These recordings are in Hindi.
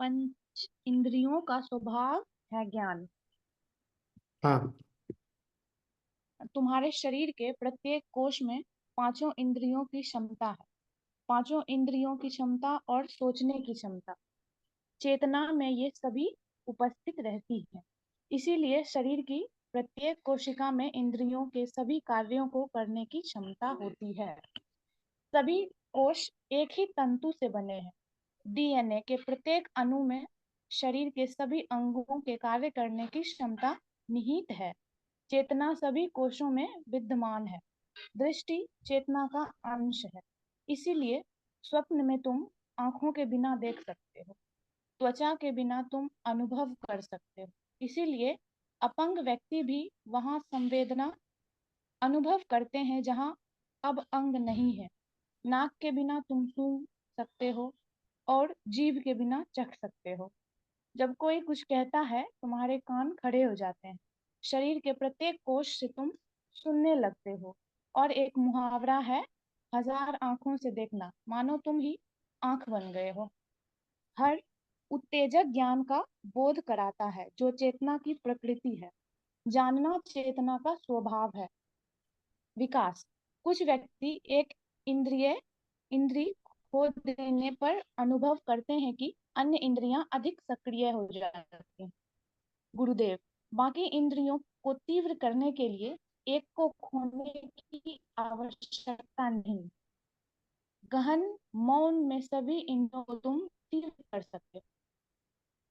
पंच इंद्रियों का स्वभाव है ज्ञान। हाँ। तुम्हारे शरीर के प्रत्येक कोश में पांचों इंद्रियों की क्षमता है। पांचों इंद्रियों की क्षमता और सोचने की क्षमता, चेतना में ये सभी उपस्थित रहती है। इसीलिए शरीर की प्रत्येक कोशिका में इंद्रियों के सभी कार्यों को करने की क्षमता होती है। सभी कोश एक ही तंतु से बने हैं। डीएनए के प्रत्येक अणु में शरीर के सभी अंगों के कार्य करने की क्षमता निहित है। चेतना सभी कोशों में विद्यमान है। दृष्टि चेतना का अंश है। इसीलिए स्वप्न में तुम आंखों के बिना देख सकते हो। त्वचा के बिना तुम अनुभव कर सकते हो। इसीलिए अपंग व्यक्ति भी वहां संवेदना अनुभव करते हैं जहां अब अंग नहीं है। नाक के बिना तुम सूंघ सकते हो और जीभ के बिना चख सकते हो। जब कोई कुछ कहता है तुम्हारे कान खड़े हो जाते हैं। शरीर के प्रत्येक कोश से तुम सुनने लगते हो। और एक मुहावरा है, हजार आंखों से देखना मानो तुम ही आंख बन गए हो। हर उत्तेजक ज्ञान का बोध कराता है जो चेतना की प्रकृति है। जानना चेतना का स्वभाव है। विकास, कुछ व्यक्ति एक इंद्रिय इंद्री खो देने पर अनुभव करते हैं कि अन्य इंद्रियां अधिक सक्रिय हो जाती हैं। गुरुदेव, बाकी इंद्रियों को तीव्र करने के लिए एक को खोने की आवश्यकता नहीं। गहन मौन में सभी इंद्रियों को तुम तीव्र कर सकते हो।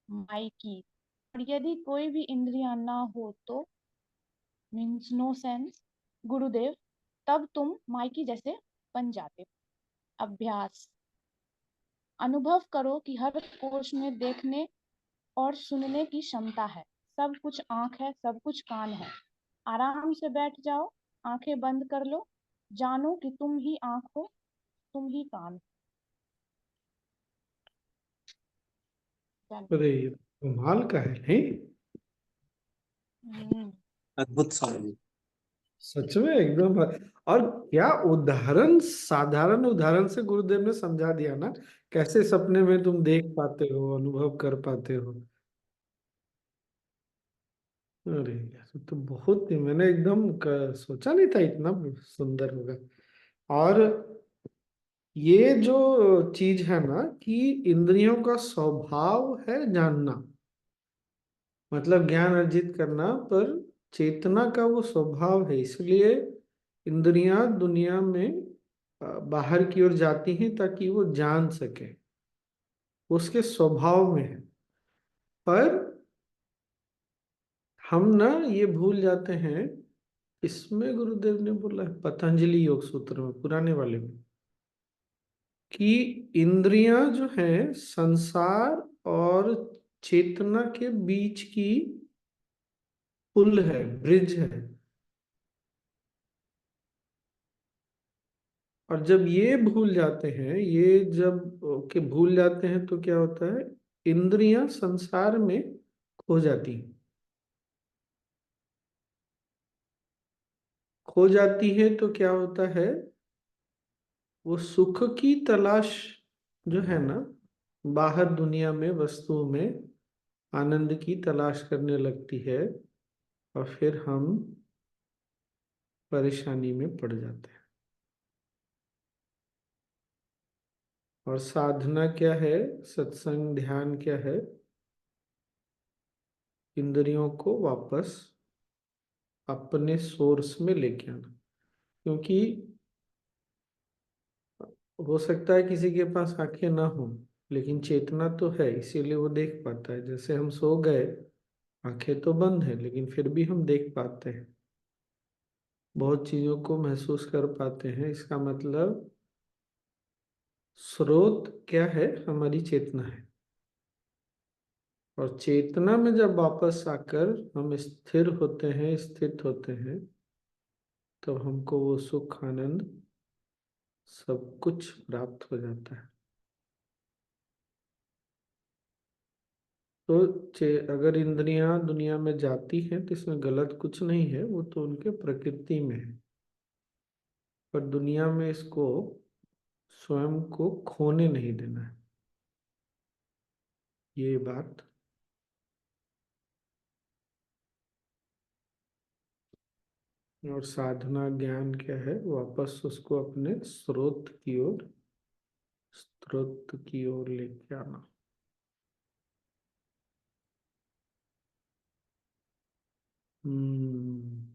माइकी, और यदि कोई भी इंद्रियां ना हो तो मीन्स नो सेंस गुरुदेव, तब तुम माइकी जैसे बन जाते हो। अभ्यास, अनुभव करो कि हर कोश में देखने और सुनने की क्षमता है। सब कुछ आंख है, सब कुछ कान है। आराम से बैठ जाओ, आंखें बंद कर लो। जानो कि तुम ही आंख हो, तुम ही कान हो। अरे ये कमाल का है, नहीं? अद्भुत स्वामी। सच में एकदम। और क्या उदाहरण, साधारण उदाहरण से गुरुदेव ने समझा दिया ना, कैसे सपने में तुम देख पाते हो, अनुभव कर पाते हो। अरे यार, ये तो बहुत ही, मैंने एकदम सोचा नहीं था इतना सुंदर होगा। और ये जो चीज है ना कि इंद्रियों का स्वभाव है जानना, मतलब ज्ञान अर्जित करना, पर चेतना का वो स्वभाव है, इसलिए इंद्रियां दुनिया में बाहर की ओर जाती हैं ताकि वो जान सके, उसके स्वभाव में है। पर हम ना ये भूल जाते हैं, इसमें गुरुदेव ने बोला है पतंजलि योग सूत्र में, पुराने वाले में, कि इंद्रियां जो हैं संसार और चेतना के बीच की पुल है, ब्रिज है। और जब ये भूल जाते हैं, ये जब के भूल जाते हैं तो क्या होता है, इंद्रियां संसार में खो जाती हैं। खो जाती है तो क्या होता है, वो सुख की तलाश जो है ना, बाहर दुनिया में वस्तुओं में आनंद की तलाश करने लगती है, और फिर हम परेशानी में पड़ जाते हैं। और साधना क्या है, सत्संग ध्यान क्या है, इंद्रियों को वापस अपने सोर्स में लेके आना। क्योंकि हो सकता है किसी के पास आंखें ना हो, लेकिन चेतना तो है, इसीलिए वो देख पाता है। जैसे हम सो गए, आंखें तो बंद है, लेकिन फिर भी हम देख पाते हैं, बहुत चीजों को महसूस कर पाते हैं। इसका मतलब स्रोत क्या है, हमारी चेतना है। और चेतना में जब वापस आकर हम स्थिर होते हैं, स्थित होते हैं, तब हमको वो सुख आनंद सब कुछ प्राप्त हो जाता है। तो अगर इंद्रियां दुनिया में जाती हैं तो इसमें गलत कुछ नहीं है, वो तो उनके प्रकृति में है। पर दुनिया में इसको स्वयं को खोने नहीं देना है। ये बात। और साधना ज्ञान क्या है? वापस उसको अपने स्रोत की ओर लेके आना। हम्म।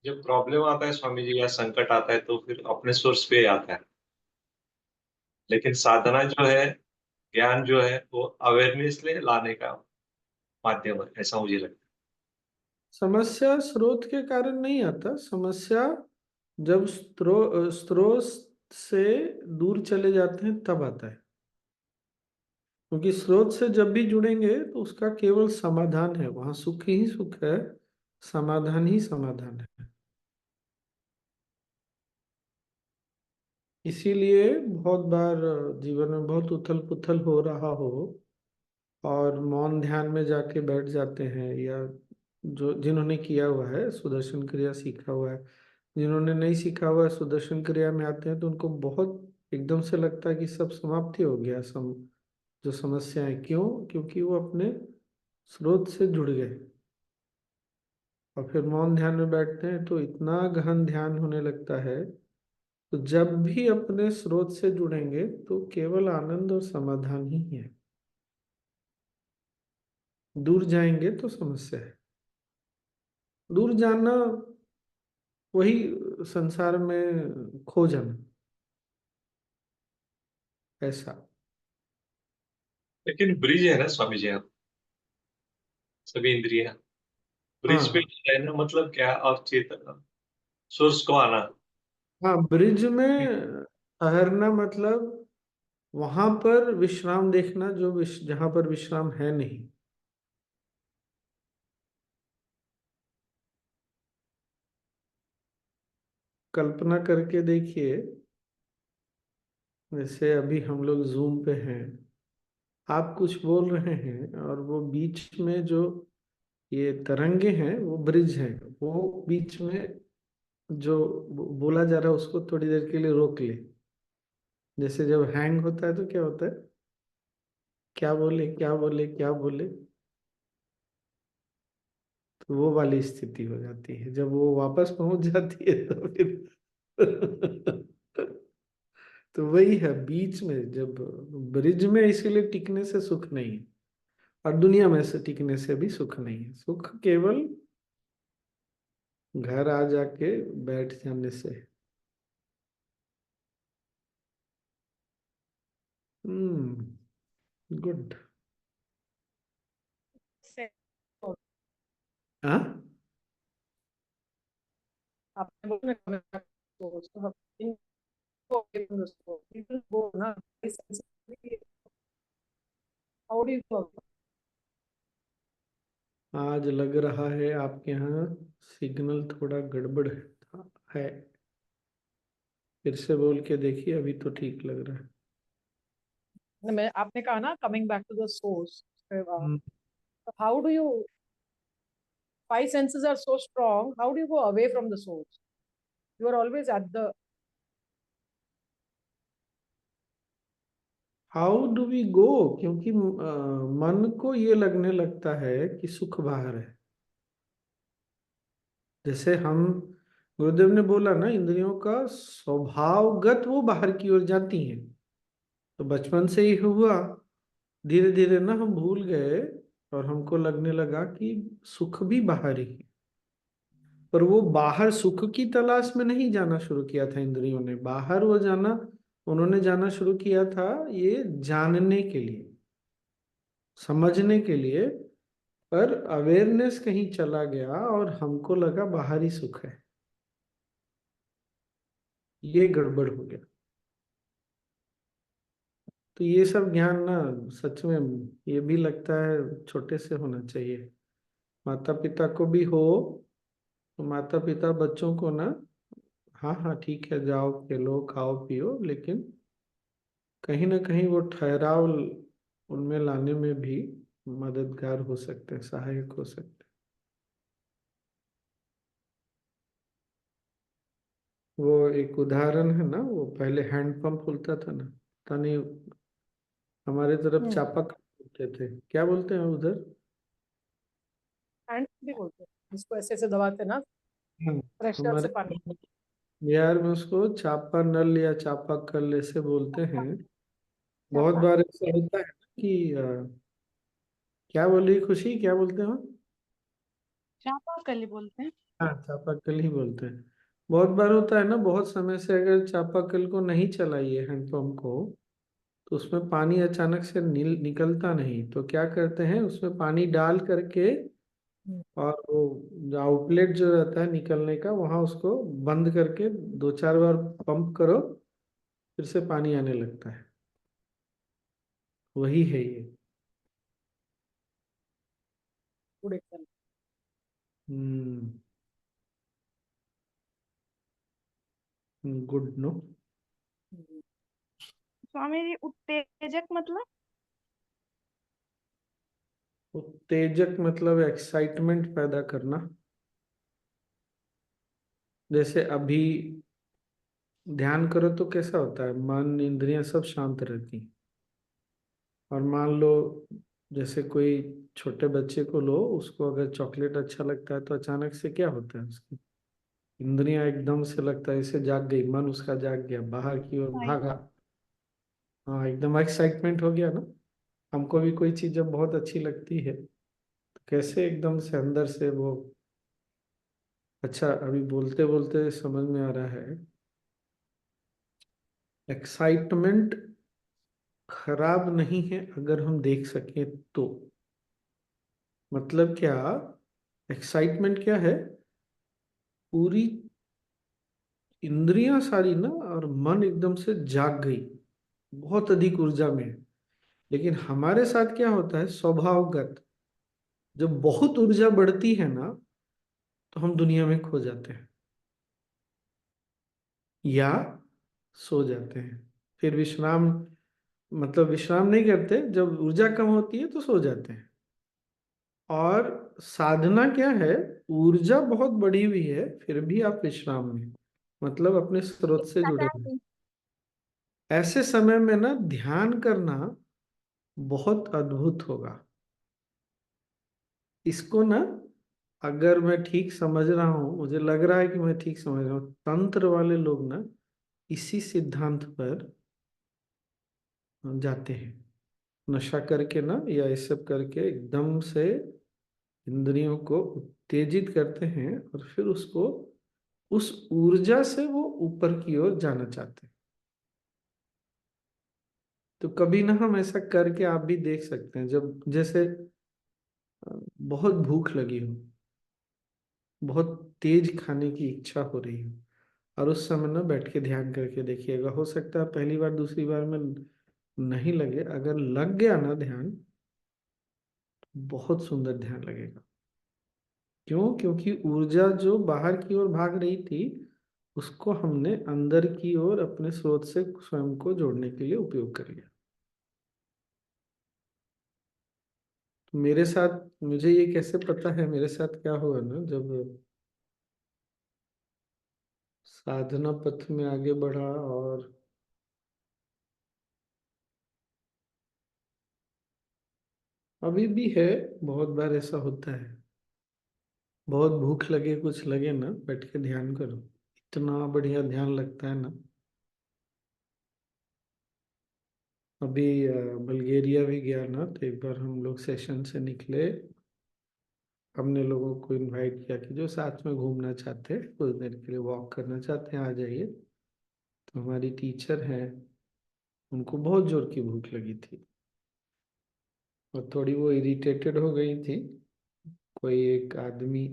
जब प्रॉब्लम आता है स्वामी जी या संकट आता है तो फिर अपने सोर्स पे आता है, लेकिन साधना जो है, ज्ञान जो है, वो अवेयरनेस ले लाने का माध्यम है, ऐसा मुझे लगता समस्या स्रोत के कारण नहीं आता। समस्या जब स्रोत से दूर चले जाते हैं तब आता है। क्योंकि स्रोत से जब भी जुड़ेंगे तो उसका केवल समाधान है, वहां सुख ही सुख है, समाधान ही समाधान है। इसीलिए बहुत बार जीवन में बहुत उथल पुथल हो रहा हो और मौन ध्यान में जाके बैठ जाते हैं, या जो जिन्होंने किया हुआ है सुदर्शन क्रिया सीखा हुआ है, जिन्होंने नहीं सीखा हुआ है सुदर्शन क्रिया में आते हैं तो उनको बहुत एकदम से लगता है कि सब समाप्ति हो गया। जो समस्याएं, क्यों? क्योंकि वो अपने स्रोत से जुड़ गए। और फिर मौन ध्यान में बैठते हैं तो इतना गहन ध्यान होने लगता है। तो जब भी अपने स्रोत से जुड़ेंगे तो केवल आनंद और समाधान ही है। दूर जाएंगे तो समस्या है। दूर जाना वही संसार में खो जाना, ऐसा। है। लेकिन ब्रिज है ना स्वामी जी, आप सभी इंद्रिया ब्रिज पे हाँ। रहना मतलब क्या, और चेतन सोर्स को आना। हाँ, ब्रिज में ठहरना मतलब वहां पर विश्राम देखना, जहां पर विश्राम है नहीं। कल्पना करके देखिए, जैसे अभी हम लोग जूम पे हैं, आप कुछ बोल रहे हैं और वो बीच में जो ये तरंगे हैं वो ब्रिज हैं, वो बीच में जो बोला जा रहा है उसको थोड़ी देर के लिए रोक ले। जैसे जब हैंग होता है तो क्या होता है, क्या बोले क्या बोले क्या बोले, तो वो वाली स्थिति हो जाती है। जब वो वापस पहुंच जाती है तो फिर तो वही है बीच में, जब ब्रिज में, इसीलिए टिकने से सुख नहीं है। और दुनिया में से टिकने से भी सुख नहीं है। सुख केवल घर आ जाके बैठ जाने से। गुड। से हाँ। आपने बोला ना, सोच तो हम इनको people go ना, how do you go? आज लग रहा है आपके यहाँ सिग्नल थोड़ा गड़बड़ है। फिर से बोल के देखिए, अभी तो ठीक लग रहा है। मैं आपने कहा ना coming back to the source, hmm. How do you, five senses are so strong, how do you go away from the source? You are always at the, how do we go? क्योंकि मन को ये लगने लगता है कि सुख बाहर है। जैसे हम, गुरुदेव ने बोला ना, इंद्रियों का स्वभावगत वो बाहर की ओर जाती हैं। तो बचपन से ही हुआ, धीरे धीरे ना हम भूल गए और हमको लगने लगा कि सुख भी बाहर ही है। पर वो बाहर सुख की तलाश में नहीं जाना शुरू किया था इंद्रियों ने। बाहर वो जाना, उन्होंने जाना शुरू किया था ये जानने के लिए, समझने के लिए। पर अवेयरनेस कहीं चला गया और हमको लगा बाहरी सुख है। ये गड़बड़ हो गया। तो ये सब ज्ञान ना, सच में ये भी लगता है छोटे से होना चाहिए। माता पिता को भी हो तो माता पिता बच्चों को ना, हाँ हाँ ठीक है, जाओ खेलो खाओ पियो, लेकिन कहीं ना कहीं वो ठहराव उनमें लाने में भी मददगार हो सकते हैं, सहायक हो सकते हैं। वो एक उदाहरण है ना, वो पहले हैंडपंप बोलता था ना, पता नहीं हमारे तरफ हम्म। चापाकल बोलते थे, क्या बोलते हैं उधर? हैंड भी बोलते हैं जिसको ऐसे ऐसे दबाते हैं ना, हाँ, प्रेशर से पानी। हमारे बिहार में उसको चापा नल या चापाकल ऐसे बोलते हैं। बहुत चापा बार ऐसा होता है ना कि क्या बोल रही खुशी, क्या बोलते हो? चापा कली बोलते हैं। हाँ, चापाकल ही बोलते हैं। बहुत बार होता है ना, बहुत समय से अगर चापाकल को नहीं चलाइए हैंडपंप को, तो उसमें पानी अचानक से निकलता नहीं, तो क्या करते हैं, उसमें पानी डाल करके और वो जो आउटलेट जो रहता है निकलने का, वहां उसको बंद करके 2-4 बार पंप करो, फिर से पानी आने लगता है। वही है ये। Good example. Hmm. Good no. Swami ji, उत्तेजक मतलब? उत्तेजक मतलब एक्साइटमेंट पैदा करना। जैसे अभी ध्यान करो तो कैसा होता है, मन इंद्रियां सब शांत रहती हैं। और मान लो जैसे कोई छोटे बच्चे को लो, उसको अगर चॉकलेट अच्छा लगता है, तो अचानक से क्या होता है, उसकी इंद्रियां एकदम से लगता है इसे जाग गई, मन उसका जाग गया, बाहर की ओर भाई। भागा। हाँ, एकदम एक्साइटमेंट हो गया ना। हमको भी कोई चीज जब बहुत अच्छी लगती है, तो कैसे एकदम से अंदर से वो, अच्छा अभी बोलते बोलते समझ में आ रहा है, एक्साइटमेंट खराब नहीं है अगर हम देख सकें तो। मतलब क्या, एक्साइटमेंट क्या है, पूरी इंद्रियां सारी ना और मन एकदम से जाग गई, बहुत अधिक ऊर्जा में है। लेकिन हमारे साथ क्या होता है, स्वभावगत जब बहुत ऊर्जा बढ़ती है ना, तो हम दुनिया में खो जाते हैं या सो जाते हैं। फिर विश्राम, मतलब विश्राम नहीं करते, जब ऊर्जा कम होती है तो सो जाते हैं। और साधना क्या है, ऊर्जा बहुत बढ़ी हुई है फिर भी आप विश्राम में, मतलब अपने स्रोत से जुड़े आचार्य हुए हैं। जी, ऐसे समय में ना ध्यान करना बहुत अद्भुत होगा। इसको ना, अगर मैं ठीक समझ रहा हूँ, मुझे लग रहा है कि मैं ठीक समझ रहा हूँ, तंत्र वाले लोग ना इसी सिद्धांत पर जाते हैं। नशा करके ना या ये सब करके एकदम से इंद्रियों को उत्तेजित करते हैं, और फिर उसको, उस ऊर्जा से वो ऊपर की ओर जाना चाहते हैं। तो कभी ना हम ऐसा करके आप भी देख सकते हैं, जब जैसे बहुत भूख लगी हो, बहुत तेज खाने की इच्छा हो रही हो, और उस समय ना बैठ के ध्यान करके देखिएगा, हो सकता है पहली बार दूसरी बार में नहीं लगे, अगर लग गया ना ध्यान, बहुत सुंदर ध्यान लगेगा। क्यों? क्योंकि ऊर्जा जो बाहर की ओर भाग रही थी, उसको हमने अंदर की ओर अपने स्रोत से स्वयं को जोड़ने के लिए उपयोग कर लिया। तो मेरे साथ, मुझे ये कैसे पता है मेरे साथ क्या हुआ ना, जब साधना पथ में आगे बढ़ा, और अभी भी है, बहुत बार ऐसा होता है, बहुत भूख लगे, कुछ लगे ना, बैठ के ध्यान करो, इतना बढ़िया ध्यान लगता है ना। अभी बल्गेरिया भी गया ना, तो एक बार हम लोग सेशन से निकले, हमने लोगों को इनवाइट किया कि जो साथ में घूमना चाहते हैं, कुछ देर के लिए वॉक करना चाहते हैं, आ जाइए। तो हमारी टीचर हैं, उनको बहुत जोर की भूख लगी थी, और थोड़ी वो इरिटेटेड हो गई थी। कोई एक आदमी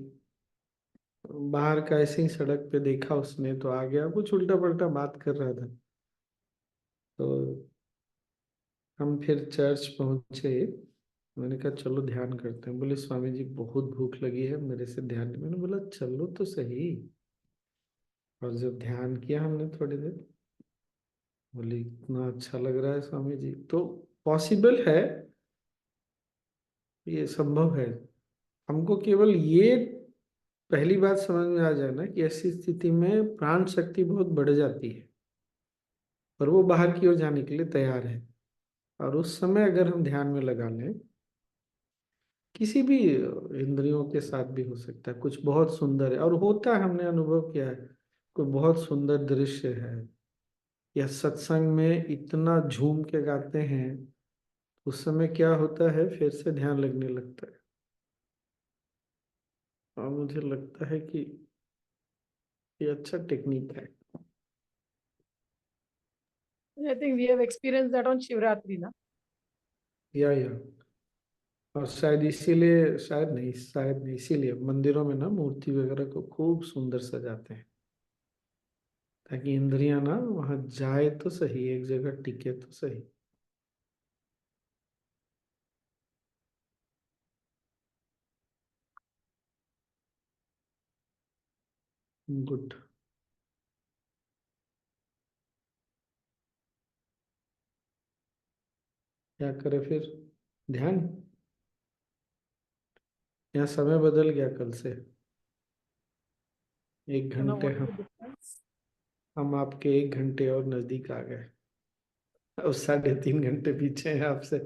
बाहर का ऐसे ही सड़क पे देखा उसने, तो आ गया, कुछ उल्टा पल्टा बात कर रहा था। तो हम फिर चर्च पहुंचे, मैंने कहा चलो ध्यान करते हैं। बोले स्वामी जी बहुत भूख लगी है, मेरे से ध्यान नहीं। मैंने बोला चलो तो सही। और जब ध्यान किया हमने थोड़ी देर, बोले इतना अच्छा लग रहा है स्वामी जी। तो पॉसिबल है, ये संभव है। हमको केवल ये पहली बात समझ में आ जाए ना कि ऐसी स्थिति में प्राण शक्ति बहुत बढ़ जाती है और वो बाहर की ओर जाने के लिए तैयार है। और उस समय अगर हम ध्यान में लगा लें, किसी भी इंद्रियों के साथ भी हो सकता है, कुछ बहुत सुंदर है और होता है, हमने अनुभव किया है, कोई बहुत सुंदर दृश्य है या सत्संग में इतना झूम के गाते हैं, उस समय क्या होता है, फिर से ध्यान लगने लगता है। और मुझे लगता है कि ये अच्छा टेक्निक है। I think we have experienced that on Shivratri, na? या और शायद इसीलिए, शायद नहीं इसीलिए मंदिरों में ना मूर्ति वगैरह को खूब सुंदर सजाते हैं, ताकि इंद्रियां ना वहां जाए तो सही, एक जगह टिके तो सही। गुड। क्या करे फिर? ध्यान। यहाँ समय बदल गया कल से, 1 So now घंटे what is हम the difference? हम आपके 1 घंटे और नजदीक आ गए और 3.5 घंटे पीछे हैं आपसे।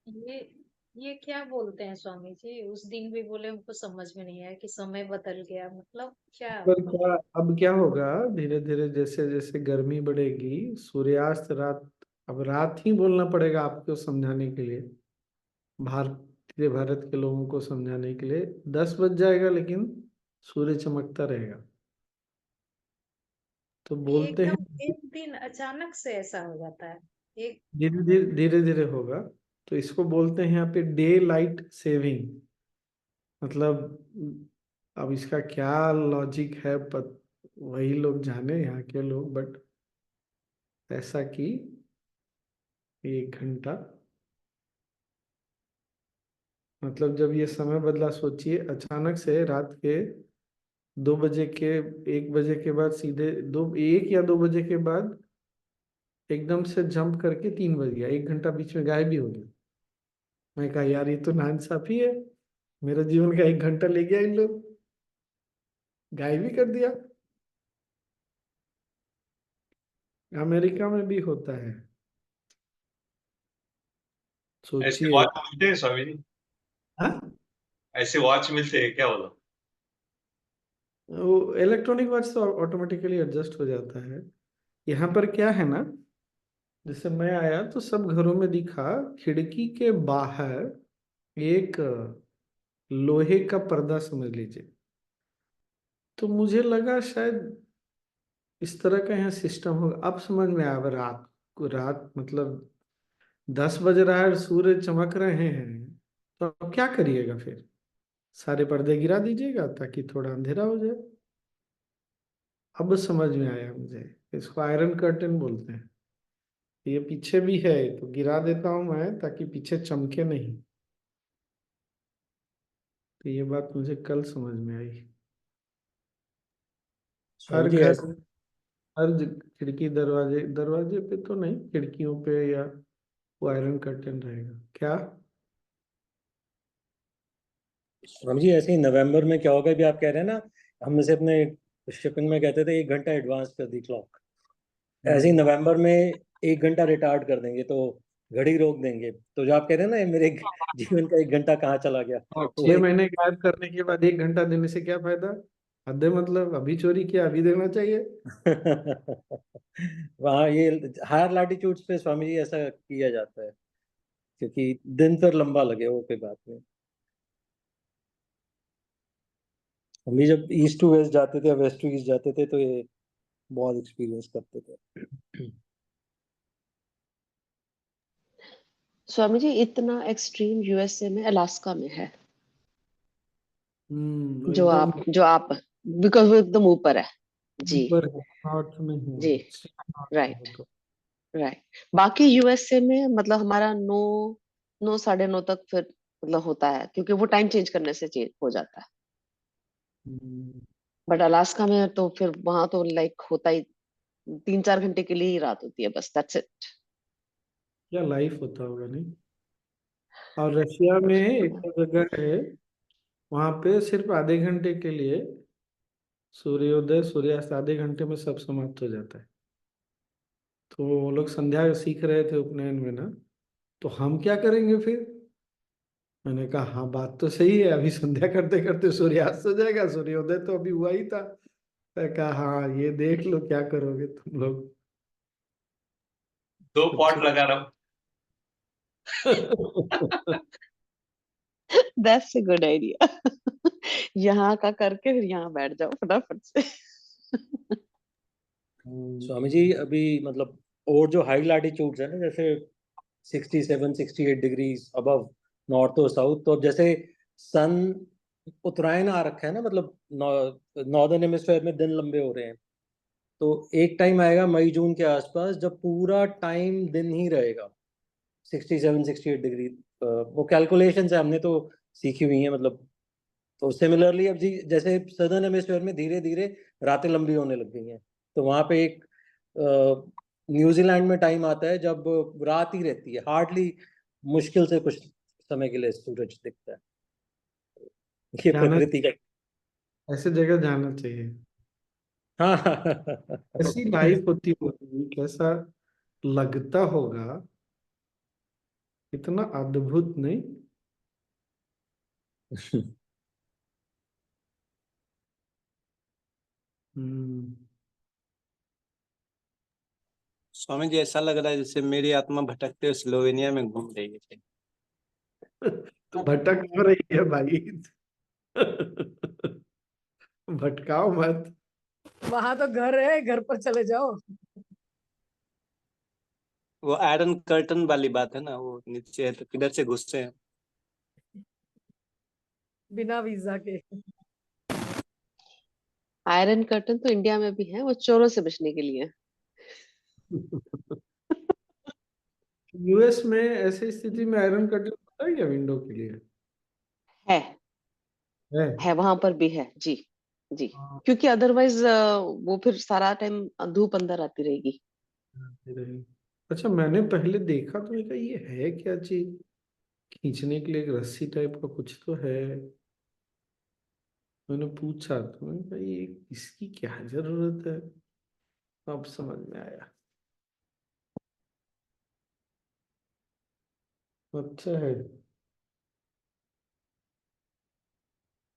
ये ये क्या बोलते हैं स्वामी जी? उस दिन भी बोले, हमको समझ में नहीं आया कि समय बदल गया, मतलब क्या पर क्या, अब क्या होगा, धीरे धीरे जैसे जैसे गर्मी बढ़ेगी, सूर्यास्त रात, अब रात ही बोलना पड़ेगा आपको समझाने के लिए, भारत के लोगों को समझाने के लिए। 10 बज जाएगा लेकिन सूर्य चमकता रहेगा। तो बोलते हैं एकदम एक दिन अचानक से ऐसा हो जाता है। एक धीरे धीरे होगा। तो इसको बोलते हैं यहाँ पे डे लाइट सेविंग। मतलब अब इसका क्या लॉजिक है, वही लोग जाने, यहाँ के लोग। बट ऐसा कि 1 घंटा, मतलब जब ये समय बदला, सोचिए अचानक से रात के 2 बजे के, 1 बजे के बाद सीधे 1 या 2 बजे के बाद एकदम से जंप करके 3 बज गया, 1 घंटा बीच में गायब भी हो गया। मैं कहा यार ये तो नाइंसाफी है, मेरा जीवन का 1 घंटा ले गया इन लोग, गायब ही कर दिया। अमेरिका में भी होता है, ऐसे सोचिए। वॉच मिलते हैं स्वामी जी? हाँ, ऐसे वॉच मिलते हैं क्या बोला? वो इलेक्ट्रॉनिक वॉच तो ऑटोमेटिकली एडजस्ट हो जाता है। यहाँ पर क्या है ना, जैसे मैं आया तो सब घरों में दिखा, खिड़की के बाहर एक लोहे का पर्दा समझ लीजिए। तो मुझे लगा शायद इस तरह का यहाँ सिस्टम होगा। अब समझ में आया, रात मतलब 10 बज रहा है और सूर्य चमक रहे हैं, तो अब क्या करिएगा फिर? सारे पर्दे गिरा दीजिएगा ताकि थोड़ा अंधेरा हो जाए। अब समझ में आया मुझे, इसको आयरन कर्टन बोलते हैं। ये पीछे भी है तो गिरा देता हूं मैं ताकि पीछे चमके नहीं। तो ये बात मुझे कल समझ में आई। हर स्वामी जी घर, ऐसे खिड़की दरवाजे, दरवाजे पे तो नहीं, खिड़कियों पे या वो आयरन कर्टन रहेगा क्या? स्वामी जी ऐसे ही नवंबर में क्या होगा, भी आप कह रहे हैं ना, हम जैसे अपने शिपिंग में कहते थे 1 घंटा एडवांस कर दी क्लॉक, ऐसे ही नवंबर में 1 घंटा रिटार्ड कर देंगे, तो घड़ी रोक देंगे। तो जो आप कह रहे हैं ना, ये मेरे जीवन का 1 घंटा कहाँ चला गया, और तो 6 महीने गायब करने के बाद 1 घंटा देने से क्या फायदा? हद है, मतलब अभी चोरी किया अभी देना चाहिए। वहाँ ये हायर लैटिट्यूड्स पे स्वामी जी ऐसा किया जाता है, क्योंकि दिन फिर लंबा लगे वो कोई बात नहीं। हम भी जब ईस्ट टू वेस्ट जाते थे, वेस्ट टू ईस्ट जाते थे, तो ये बहुत एक्सपीरियंस करते थे। स्वामी जी इतना एक्सट्रीम यूएसए में अलास्का में है, एकदम जो आप बिकॉज वो एकदम ऊपर है। जी ऊपर है, नॉर्थ में है, जी, नॉर्थ में राइट है तो। राइट। बाकी यूएसए में मतलब हमारा 9 9 9:30 तक फिर मतलब होता है, क्योंकि वो टाइम चेंज करने से चेंज हो जाता है। हम्म, बट अलास्का में तो फिर वहां तो लाइक होता ही 3 4 घंटे के लिए ही रात होती है, बस दैट्स इट। क्या लाइफ होता होगा नहीं? और रशिया में एक जगह है, वहां पे सिर्फ आधे घंटे के लिए सूर्योदय सूर्यास्त आधे घंटे में सब समाप्त हो जाता है। तो वो लोग संध्या सीख रहे थे उपनयन में ना, तो हम क्या करेंगे फिर? मैंने कहा हाँ बात तो सही है, अभी संध्या करते करते सूर्यास्त हो जाएगा, सूर्योदय तो अभी हुआ ही था। मैं कहा हाँ ये देख लो क्या करोगे तुम लोग। 2 अच्छा। पॉट लगा रहा दैट्स अ गुड आइडिया। यहाँ का करके फिर यहाँ बैठ जाओ फटाफट से। स्वामी जी अभी मतलब और जो हाई लैटिट्यूड्स है ना, जैसे 67-68 डिग्रीज अबव नॉर्थ और साउथ, तो अब जैसे सन उत्तरायण आ रखा है ना, मतलब नॉर्दर्न हेमिस्फेयर में दिन लंबे हो रहे हैं, तो एक टाइम आएगा मई जून के आसपास जब पूरा टाइम दिन ही रहेगा 67-68 डिग्री। वो कैलकुलेशन है, हमने तो सीखी हुई है मतलब। तो सिमिलरली अब जी जैसे सदर्न हेमिस्फेयर में धीरे धीरे रातें लंबी होने लग गई हैं, तो वहां पे एक न्यूजीलैंड में टाइम आता है जब रात ही रहती है, हार्डली मुश्किल से कुछ समय के लिए सूरज दिखता है। ये जाना, प्रकृति का। ऐसे जगह जाना चाहिए। हाँ। ऐसी लाइफ होती होगी, कैसा लगता होगा, इतना अद्भुत नहीं? हम्म। स्वामी जी ऐसा लग रहा है जैसे मेरी आत्मा भटकते हुए स्लोवेनिया में घूम रही है। तो भटक हो रही है भाई। भटकाओ मत। वहां तो घर है, घर पर चले जाओ। वो आयरन कर्टन वाली बात है ना, वो नीचे है तो किधर से घुसते हैं। बिना वीजा के। आयरन कर्टन तो इंडिया में भी है, वो चोरों से बचने के लिए। यूएस में ऐसी स्थिति में आयरन कर्टन होता है क्या विंडो के लिए? है है। है वहां पर भी है जी। जी, हाँ, क्योंकि अदरवाइज वो फिर सारा टाइम धूप अंदर आती रहेगी। रही। अच्छा, मैंने पहले देखा तो मैंने कहा ये है क्या चीज, खींचने के लिए एक रस्सी टाइप का कुछ तो है। मैंने पूछा तो मैंने कहा ये इसकी क्या जरूरत है, अब समझ में आया। अच्छा है।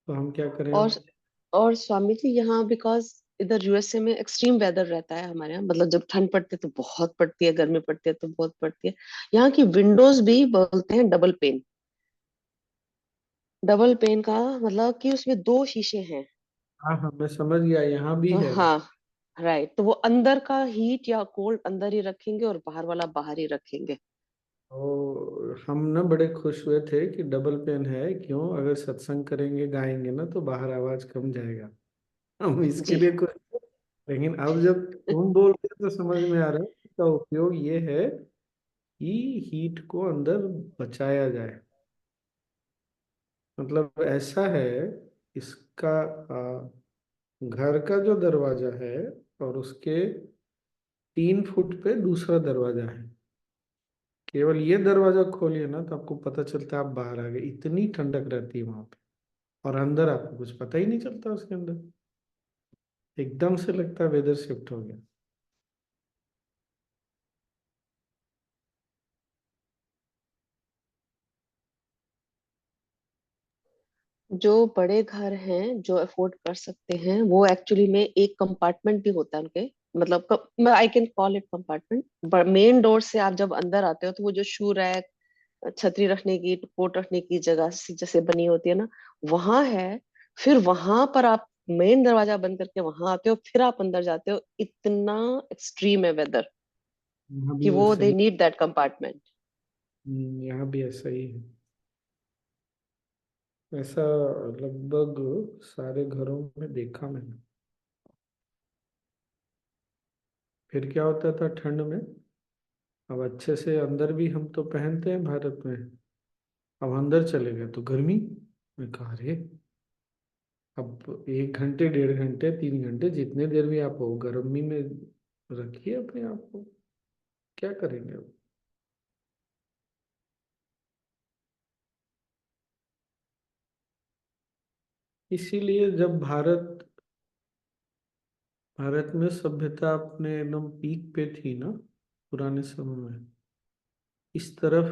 तो हम क्या करें और अब? और स्वामी जी यहाँ बिकॉज इधर यूएसए में एक्सट्रीम वेदर रहता है हमारे यहाँ, मतलब जब ठंड पड़ती है तो बहुत पड़ती है, गर्मी पड़ती है तो बहुत पड़ती है। यहाँ की विंडोज भी बोलते हैं डबल पेन। डबल पेन का मतलब कि उसमें दो शीशे हैं। हाँ हाँ, मैं समझ गया, यहाँ भी तो है। हाँ, राइट, तो वो अंदर का हीट या कोल्ड अंदर ही रखेंगे और बाहर वाला बाहर ही रखेंगे। और हम ना बड़े खुश हुए थे कि डबल पेन है, क्यों, अगर सत्संग करेंगे गाएंगे ना तो बाहर आवाज कम जाएगा, हम इसके जी। लिए कुछ। लेकिन अब जब तुम बोल रहे हो तो समझ में आ रहा है इसका उपयोग ये है कि हीट को अंदर बचाया जाए। मतलब ऐसा है, इसका घर का जो दरवाजा है और उसके 3 फुट पे दूसरा दरवाजा है, केवल ये दरवाजा खोलिए ना तो आपको पता चलता है आप बाहर आ गए, इतनी ठंडक रहती है वहां पे। और अंदर आपको कुछ पता ही नहीं चलता उसके अंदर, एकदम से लगता है वेदर शिफ्ट हो गया। जो बड़े घर हैं जो अफोर्ड कर सकते हैं वो एक्चुअली में एक कंपार्टमेंट भी होता है उनके, मतलब I can call it compartment. Main door से आप जब अंदर आते हो तो वो जो शू रैक, छतरी रखने की, कोट रखने की जगह जैसे बनी होती है ना, वहां है। फिर वहां पर आप मेन दरवाजा बंद करके वहां आते हो, फिर आप अंदर जाते हो। इतना एक्सट्रीम है वेदर यहाँ कि भी वो वैसे दे ही। Need that compartment. यहाँ भी ऐसा ही है। ऐसा लगभग सारे घरों में देखा मैंने। फिर क्या होता था ठंड में, अब अच्छे से अंदर भी हम तो पहनते हैं भारत में, अब अंदर चले गए तो गर्मी। मैं कहा अरे, अब 1 घंटे 1.5 घंटे 3 घंटे जितने देर भी आप हो गर्मी में रखिए अपने आप को, क्या करेंगे अब? इसीलिए जब भारत में सभ्यता अपने एकदम पीक पे थी ना पुराने समय में, इस तरफ,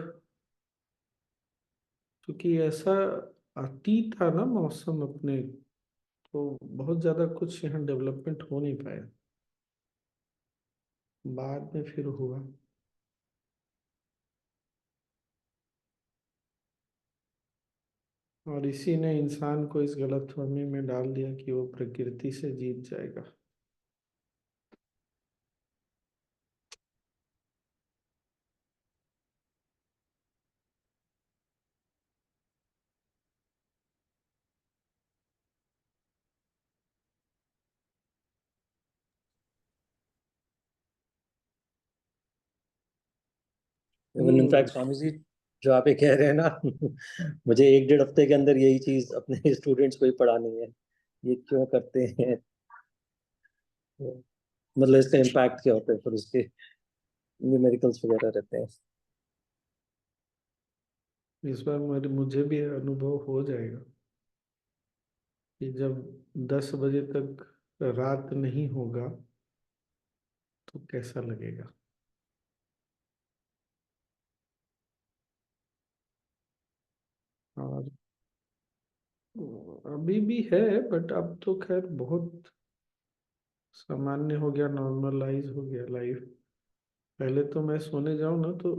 क्योंकि ऐसा आती था ना मौसम अपने, तो बहुत ज्यादा कुछ यहाँ डेवलपमेंट हो नहीं पाया, बाद में फिर हुआ। और इसी ने इंसान को इस गलतफहमी में डाल दिया कि वो प्रकृति से जीत जाएगा। इवन इनफैक्ट स्वामी जी जो आप ये कह रहे हैं ना मुझे 1-1.5 हफ्ते के अंदर यही चीज अपने स्टूडेंट्स को ही पढ़ानी है, ये क्यों करते हैं, मतलब इसका इम्पैक्ट क्या होता है, फिर उसके न्यूमेरिकल्स वगैरह रहते हैं। इस बार मुझे भी अनुभव हो जाएगा कि जब 10 बजे तक रात नहीं होगा तो कैसा लगेगा। और अभी भी है, बट अब तो खैर बहुत सामान्य हो गया, नॉर्मलाइज हो गया लाइफ। पहले तो मैं सोने जाऊं ना तो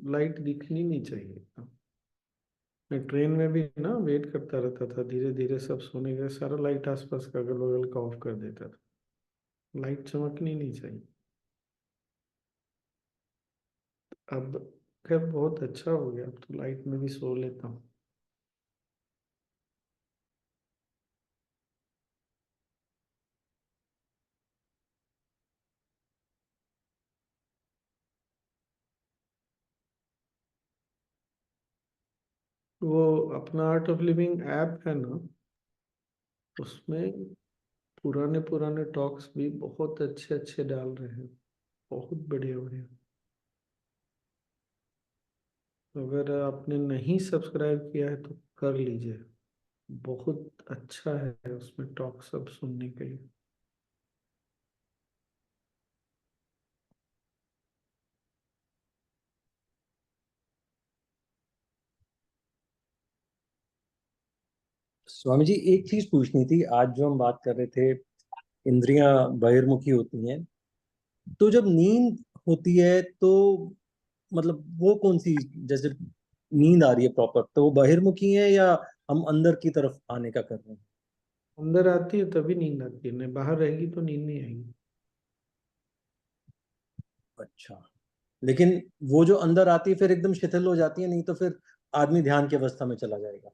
लाइट दिखनी नहीं चाहिए। मैं ट्रेन में भी ना वेट करता रहता था, धीरे धीरे सब सोने गए, सारा लाइट आसपास का अगल बगल का ऑफ कर देता था, लाइट चमकनी नहीं चाहिए। अब खैर बहुत अच्छा हो गया, अब तो लाइट में भी सो लेता हूँ। वो अपना आर्ट ऑफ लिविंग ऐप है ना, उसमें पुराने पुराने टॉक्स भी बहुत अच्छे अच्छे डाल रहे हैं, बहुत बढ़िया बढ़िया। अगर आपने नहीं सब्सक्राइब किया है तो कर लीजिए, बहुत अच्छा है उसमें टॉक सब सुनने के लिए। स्वामी जी एक चीज पूछनी थी, आज जो हम बात कर रहे थे इंद्रियां बहिर्मुखी होती हैं, तो जब नींद होती है तो मतलब वो कौन सी, जैसे नींद आ रही है प्रॉपर, तो वो बहिर्मुखी है या हम अंदर की तरफ आने का कर रहे हैं? अंदर आती है तभी नींद आती है, नहीं बाहर रहेगी तो नींद नहीं आएगी। अच्छा, लेकिन वो जो अंदर आती है फिर एकदम शिथिल हो जाती है, नहीं तो फिर आदमी ध्यान की अवस्था में चला जाएगा,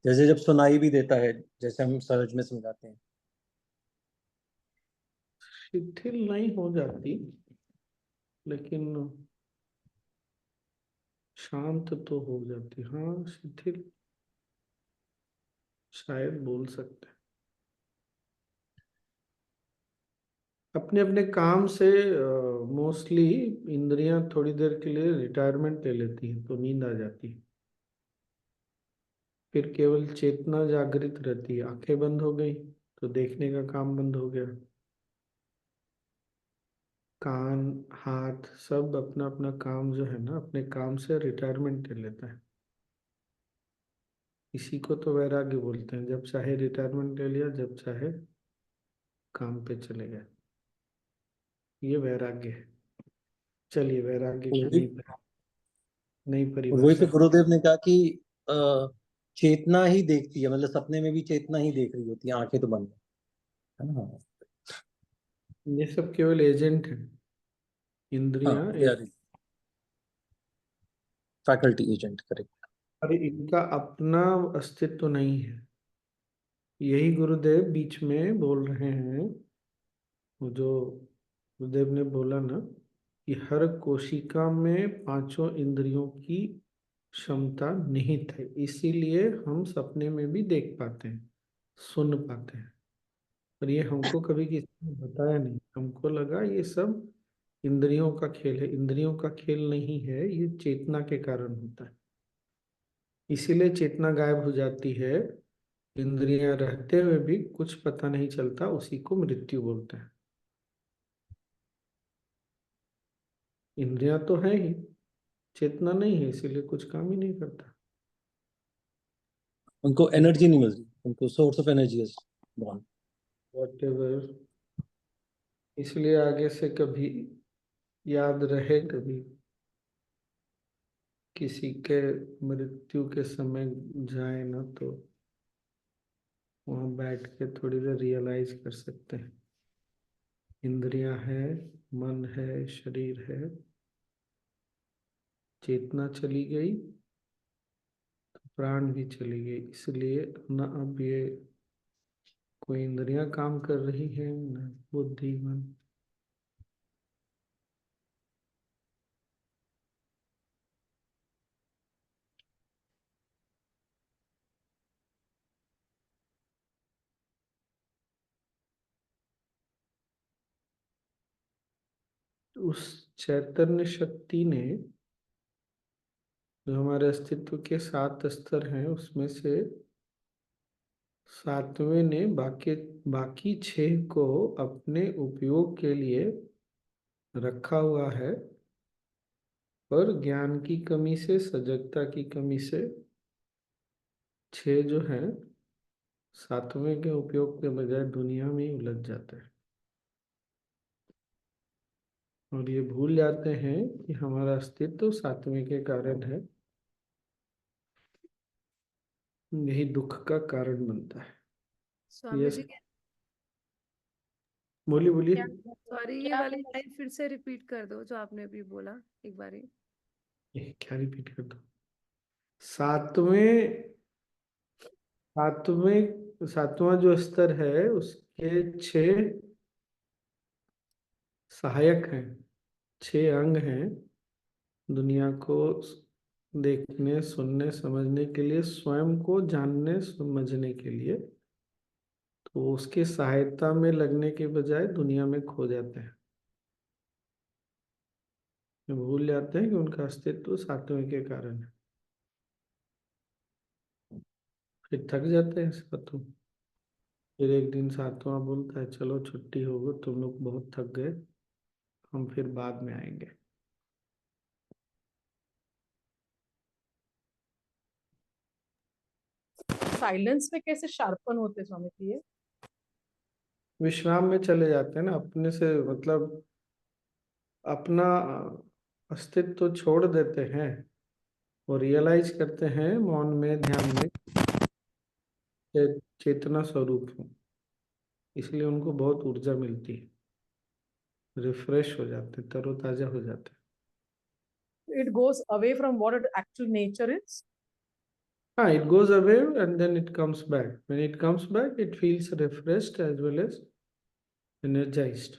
जैसे जब सुनाई भी देता है, जैसे हम सहज में समझाते हैं। शिथिल नहीं हो जाती, लेकिन शांत तो हो जाती, हाँ शिथिल शायद बोल सकते हैं। अपने अपने काम से मोस्टली इंद्रियां थोड़ी देर के लिए रिटायरमेंट ले लेती हैं तो नींद आ जाती है, फिर केवल चेतना जागृत रहती है। आंखें बंद हो गई तो देखने का काम बंद हो गया, कान हाथ सब अपना अपना काम जो है ना, अपने काम से रिटायरमेंट ले लेता है। इसी को तो वैराग्य बोलते हैं, जब चाहे रिटायरमेंट ले लिया, जब चाहे काम पे चले गए, ये वैराग्य है। चलिए वैराग्य तो की वही नई वही तो परिभाषा। गुरुदेव ने कहा कि अ, चेतना ही देखती है, मतलब सपने में भी चेतना ही देख रही होती है, आंखें तो बंद है ना। ये सब केवल एजेंट है, हाँ, इंद्रियां they are faculty agent, correct. अरे इनका अपना अस्तित्व नहीं है। यही गुरुदेव बीच में बोल रहे हैं, वो जो गुरुदेव ने बोला ना कि हर कोशिका में पांचों इंद्रियों की क्षमता निहित है, इसीलिए हम सपने में भी देख पाते हैं, सुन पाते हैं। और ये हमको कभी किसी ने बताया नहीं, हमको लगा ये सब इंद्रियों का खेल है। इंद्रियों का खेल नहीं है, ये चेतना के कारण होता है। इसीलिए चेतना गायब हो जाती है इंद्रियां रहते हुए भी कुछ पता नहीं चलता, उसी को मृत्यु बोलते हैं। इंद्रियां तो है ही, चेतना नहीं है, इसीलिए कुछ काम ही नहीं करता। उनको एनर्जी नहीं मिल रही, उनको source of energy is gone. What ever, इसलिए आगे से कभी याद रहे, कभी किसी के मृत्यु के समय जाए ना, तो वहां बैठ के थोड़ी देर रियलाइज कर सकते हैं, इंद्रियां है, मन है, शरीर है, चेतना चली गई तो प्राण भी चली गई। इसलिए न अब ये कोई इंद्रियां काम कर रही है, न बुद्धि, मन। उस चैतन्य शक्ति ने, जो हमारे अस्तित्व के 7 स्तर हैं, उसमें से 7वें ने बाकी बाकी 6 को अपने उपयोग के लिए रखा हुआ है, पर ज्ञान की कमी से, सजगता की कमी से 6 जो हैं 7वें के उपयोग के बजाय दुनिया में ही उलझ जाते हैं, और ये भूल जाते हैं कि हमारा अस्तित्व 7वें के कारण है। यही दुख का कारण बनता है। स्वामी यस, जी, बोलिए बोलिए। क्या सॉरी, ये क्या वाली बोला? लाइन फिर से रिपीट कर दो जो आपने अभी बोला एक बारी। क्या रिपीट कर दो? सातवें सातवें 7वां जो स्तर है, उसके 6 सहायक हैं, 6 अंग हैं दुनिया को देखने, सुनने, समझने के लिए, स्वयं को जानने समझने के लिए। तो उसके सहायता में लगने के बजाय दुनिया में खो जाते हैं, भूल जाते हैं कि उनका अस्तित्व 7वें के कारण है, फिर थक जाते हैं 7। फिर एक दिन 7वां बोलता है, चलो छुट्टी हो गई, तुम लोग बहुत थक गए, हम फिर बाद में आएंगे। साइलेंस में कैसे शार्पन होते स्वामी जी ये? विश्राम में चले जाते हैं ना, अपने से मतलब अपना अस्तित्व छोड़ देते हैं, और रियलाइज करते हैं मौन में, ध्यान में, चेतना स्वरूप हूँ। इसलिए उनको बहुत ऊर्जा मिलती है, रिफ्रेश हो जाते, तरोताजा हो जाते। It goes away from what its actual nature is. हाँ, it goes away and then it comes back. When it comes back, it feels refreshed as well as energized.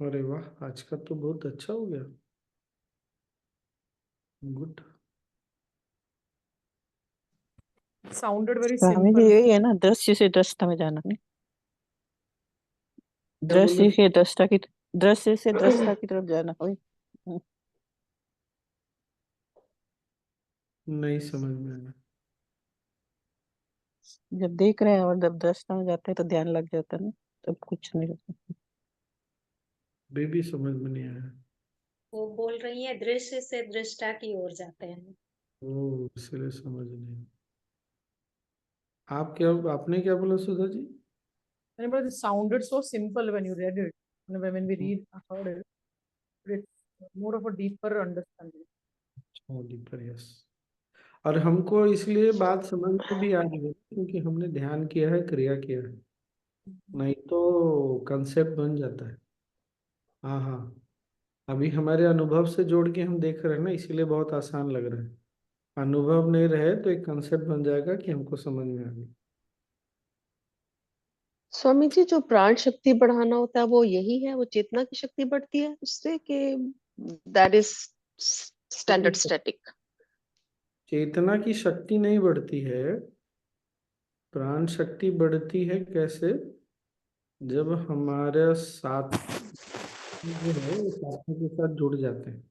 अरे वाह, आज का तो बहुत अच्छा हो गया। Good. Sounded very Swami ji simple. यही है ना, दृश्य से दृष्टा में जाना नहीं, क्या बोले? दृश्य से दृष्टा की तरफ जाना। वही नहीं समझ में आया। जब देख रहे हैं और जब दृष्टा में जाते हैं तो ध्यान लग जाता है ना, तब कुछ नहीं होता। बेबी समझ में नहीं आया। वो बोल रही है दृश्य से दृष्टा की ओर जाते हैं। ओ, इसलिए समझ नहीं। आपने क्या बोला Sudha ji? But it sounded so simple when you read it. When we heard it, it's more of a deeper understanding. Deeper, yes. और हमको इसलिए बात समझ में भी आ रही है क्योंकि हमने ध्यान किया है, क्रिया किया है, नहीं तो कंसेप्ट बन जाता है। हाँ हाँ, अभी हमारे अनुभव से जोड़ के हम देख रहे हैं ना, इसीलिए बहुत आसान लग रहा है। अनुभव नहीं रहे तो एक कंसेप्ट बन जाएगा कि हमको समझ में आ गया। स्वामी जी, जो प्राण शक्ति बढ़ाना होता है वो यही है, वो चेतना की शक्ति बढ़ती है उससे, कि दैट इज स्टैंडर्ड स्टैटिक? चेतना की शक्ति नहीं बढ़ती है, प्राण शक्ति बढ़ती है। कैसे? जब हमारे साथ जो है वो साथी के साथ जुड़ जाते हैं,